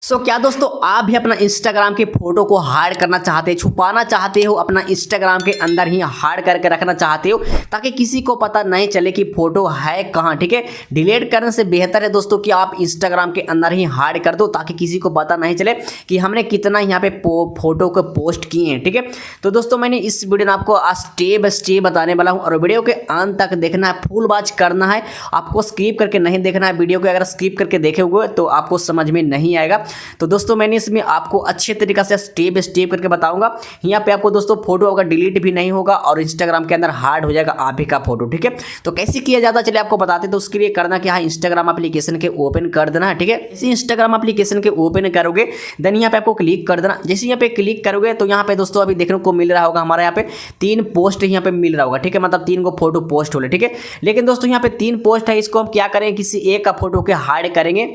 क्या दोस्तों आप भी अपना इंस्टाग्राम की फोटो को हाइड करना चाहते हैं, छुपाना चाहते हो, अपना इंस्टाग्राम के अंदर ही हाइड करके रखना चाहते हो ताकि किसी को पता नहीं चले कि फोटो है कहाँ। ठीक है, डिलीट करने से बेहतर है दोस्तों कि आप इंस्टाग्राम के अंदर ही हाइड कर दो ताकि किसी को पता नहीं चले कि हमने कितना यहाँ पे फोटो को पोस्ट किए हैं। ठीक है, तो दोस्तों मैंने इस वीडियो में आपको स्टेप बाय स्टेप बताने वाला हूँ और वीडियो के अंत तक देखना है, फुल वॉच करना है, आपको स्किप करके नहीं देखना है। वीडियो को अगर स्किप करके देखोगे तो आपको समझ में नहीं आएगा। तो दोस्तों मैंने इसमें आपको अच्छे तरीके से स्टेप बाय स्टेप करके बताऊंगा। यहाँ पे आपको दोस्तों फोटो अगर डिलीट भी नहीं होगा और इंस्टाग्राम के अंदर हाइड हो जाएगा आप ही का फोटो। ठीक है, तो कैसे किया जाता है चलिए आपको बताते। तो उसके लिए करना क्या है, इंस्टाग्राम एप्लीकेशन के ओपन कर देना है। ठीक है, इसी इंस्टाग्राम एप्लीकेशन के ओपन करोगे देन यहाँ पे आपको क्लिक कर देना। जैसे यहाँ पे क्लिक करोगे तो यहाँ पे दोस्तों अभी देखने को मिल रहा होगा हमारे यहाँ पे 3 पोस्ट यहाँ पे मिल रहा होगा। ठीक है, मतलब 3 को फोटो पोस्ट हो रहे। ठीक है, लेकिन दोस्तों यहाँ पे 3 पोस्ट है, इसको हम क्या करेंगे, किसी एक का फोटो के हाइड करेंगे,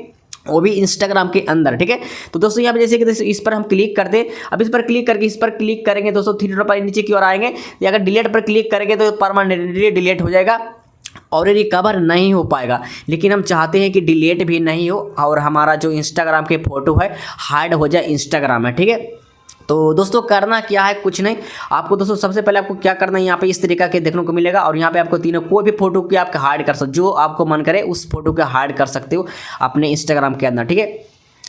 वो भी इंस्टाग्राम के अंदर। ठीक है, तो दोस्तों यहाँ पे जैसे कि इस पर हम क्लिक करते हैं। अब इस पर क्लिक करके इस पर क्लिक करेंगे दोस्तों, 3 डॉट पर नीचे की ओर आएंगे। या अगर डिलीट पर क्लिक करेंगे तो परमानेंटली डिलीट हो जाएगा और ये रिकवर नहीं हो पाएगा। लेकिन हम चाहते हैं कि डिलीट भी नहीं हो और हमारा जो इंस्टाग्राम के फोटो है हाइड हो जाए इंस्टाग्राम में। ठीक है, तो दोस्तों करना क्या है, कुछ नहीं, आपको दोस्तों सबसे पहले आपको क्या करना है, यहाँ पे इस तरीका के देखने को मिलेगा और यहाँ पे आपको तीनों कोई भी फोटो की आप हाइड कर सकते, जो आपको मन करे उस फोटो के हाइड कर सकते हो अपने इंस्टाग्राम के अंदर। ठीक है,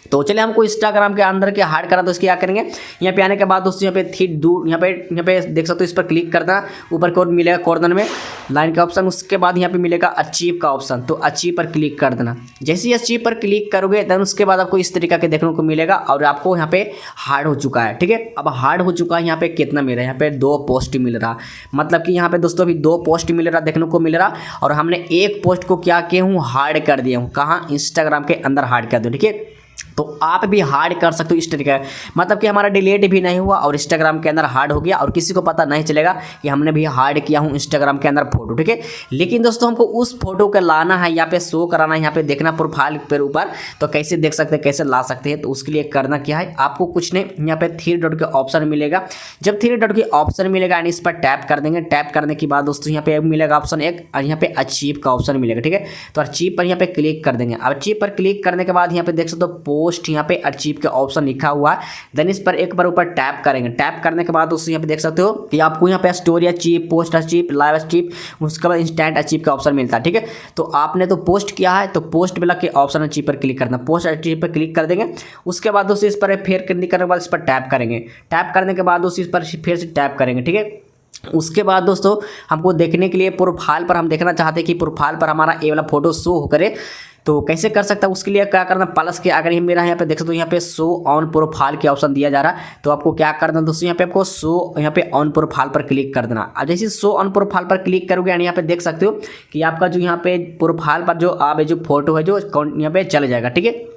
तो चलिए हमको इंस्टाग्राम के अंदर के हाइड करना, तो इसके क्या करेंगे, यहाँ पे आने के बाद दोस्तों यहाँ पे थी दूर यहाँ पे देख सकते हो, इस पर क्लिक करना, ऊपर की ओर मिलेगा कॉर्नर में लाइन का ऑप्शन, उसके बाद यहाँ पे मिलेगा अचीव का ऑप्शन, तो अचीव पर क्लिक कर देना। जैसे ही अचीव पर क्लिक करोगे देन उसके बाद आपको इस तरीका के देखने को मिलेगा और आपको यहाँ पे हाइड हो चुका है। ठीक है, अब हाइड हो चुका है, यहाँ पे कितना मिल रहा है, यहाँ पे 2 पोस्ट मिल रहा, मतलब कि यहाँ पे दोस्तों अभी 2 पोस्ट मिल रहा देखने को मिल रहा और हमने एक पोस्ट को क्या किया हूँ, हाइड कर दिया हूँ। कहाँ, इंस्टाग्राम के अंदर हाइड कर दो। ठीक है, तो आप भी हाइड कर सकते हो इस तरीके, मतलब कि हमारा डिलीट भी नहीं हुआ और इंस्टाग्राम के अंदर हाइड हो गया और किसी को पता नहीं चलेगा कि हमने भी हाइड किया हूं इंस्टाग्राम के अंदर फोटो। ठीक है, लेकिन दोस्तों हमको उस फोटो को लाना है, यहाँ पे शो कराना है, यहाँ पे देखना प्रोफाइल पर ऊपर, तो कैसे देख सकते हैं, कैसे ला सकते हैं। तो उसके लिए करना क्या है, आपको कुछ नहीं, यहाँ पे 3 डॉट के ऑप्शन मिलेगा। जब 3 डॉट के ऑप्शन मिलेगा एंड इस पर टैप कर देंगे, टैप करने के बाद दोस्तों यहाँ पे मिलेगा ऑप्शन एक और यहाँ पे अचीव का ऑप्शन मिलेगा। ठीक है, तो अचीव पर यहाँ पे क्लिक कर देंगे। अचीव पर क्लिक करने के बाद यहाँ पे देख सकते हो पोस्ट, यहाँ पे अचीव के ऑप्शन लिखा हुआ है। देन इस पर एक बार ऊपर टैप करेंगे। टैप करने के बाद दोस्तों यहाँ पे देख सकते हो कि आपको यहाँ पे story achieve, post achieve, live achieve, उसके बाद इंस्टेंट अचीव का ऑप्शन मिलता है। ठीक है, तो आपने तो पोस्ट किया है तो पोस्ट वाला के ऑप्शन अचीव पर क्लिक करना, पोस्ट अचीव पर क्लिक कर देंगे। उसके बाद दोस्तों इस पर फिर क्लिक करने के बाद इस पर टैप करेंगे। टैप करने के बाद दोस्तों इस पर फिर से टैप करेंगे। ठीक है, उसके बाद दोस्तों हमको देखने के लिए प्रोफाइल पर हम देखना चाहते हैं कि प्रोफाइल पर हमारा ये वाला फोटो शो करे, तो कैसे कर सकता है, उसके लिए क्या करना, प्लस के अगर ये मेरा यहाँ पे देख सकते हो यहाँ पे शो ऑन प्रोफाइल के ऑप्शन दिया जा रहा है, तो आपको क्या करना दोस्तों, यहाँ पे आपको शो यहाँ पे ऑन प्रोफाइल पर क्लिक कर देना। अब जैसे शो ऑन प्रोफाइल पर क्लिक करोगे यहाँ पे देख सकते हो कि आपका जो यहाँ पे प्रोफाइल पर जो फोटो है जो यहाँ पे चले जाएगा। ठीक है,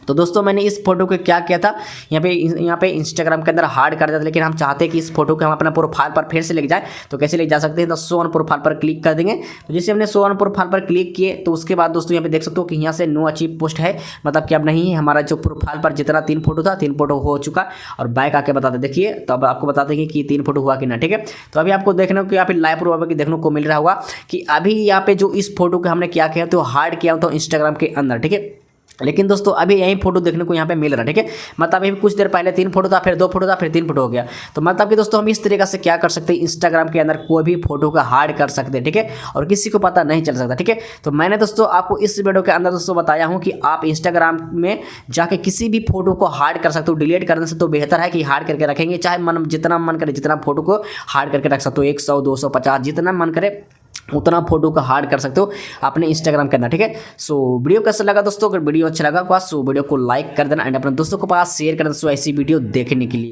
तो दोस्तों मैंने इस फोटो को क्या किया था, यहाँ पे इंस्टाग्राम के अंदर हाइड कर दिया था, लेकिन हम चाहते हैं कि इस फोटो को हम अपना प्रोफाइल पर फिर से लेके जाए, तो कैसे ले जा सकते हैं, तो शो ऑन प्रोफाइल पर क्लिक कर देंगे। तो जैसे हमने शो ऑन प्रोफाइल पर क्लिक किए तो उसके बाद दोस्तों यहाँ पे देख सकते हो कि यहाँ से नो अचीव पोस्ट है, मतलब कि अब नहीं है, हमारा जो प्रोफाइल पर जितना 3 फोटो था 3 फोटो हो चुका। और बैक आके बताते देखिए, तो अब आपको बताते हैं कि 3 फोटो हुआ कि ना। ठीक है, तो अभी आपको देखने को यहाँ पे लाइव प्रूफ की देखने को मिल रहा होगा कि अभी यहाँ पे जो इस फोटो को हमने क्या किया तो हाइड किया तो इंस्टाग्राम के अंदर। ठीक है, लेकिन दोस्तों अभी यही फोटो देखने को यहाँ पे मिल रहा है। ठीक है, मतलब अभी कुछ देर पहले 3 फोटो था, फिर 2 फोटो था, फिर 3 फोटो हो गया। तो मतलब कि दोस्तों हम इस तरीके से क्या कर सकते हैं, इंस्टाग्राम के अंदर कोई भी फोटो का हाइड कर सकते हैं। ठीक है, और किसी को पता नहीं चल सकता। ठीक है, तो मैंने दोस्तों आपको इस वीडियो के अंदर दोस्तों बताया हूँ कि आप इंस्टाग्राम में जाके किसी भी फोटो को हाइड कर सकते हो। डिलीट करने से तो बेहतर है कि हाइड करके रखेंगे, चाहे जितना मन करे जितना फोटो को हाइड करके रख सकते हो, 100, 200, 50 जितना मन करे उतना फोटो का हाइड कर सकते हो अपने इंस्टाग्राम के अंदर। ठीक है, सो वीडियो कैसा लगा दोस्तों, अगर वीडियो अच्छा लगा तो वीडियो को लाइक कर देना एंड अपने दोस्तों के पास शेयर कर देना ऐसी वीडियो देखने के लिए।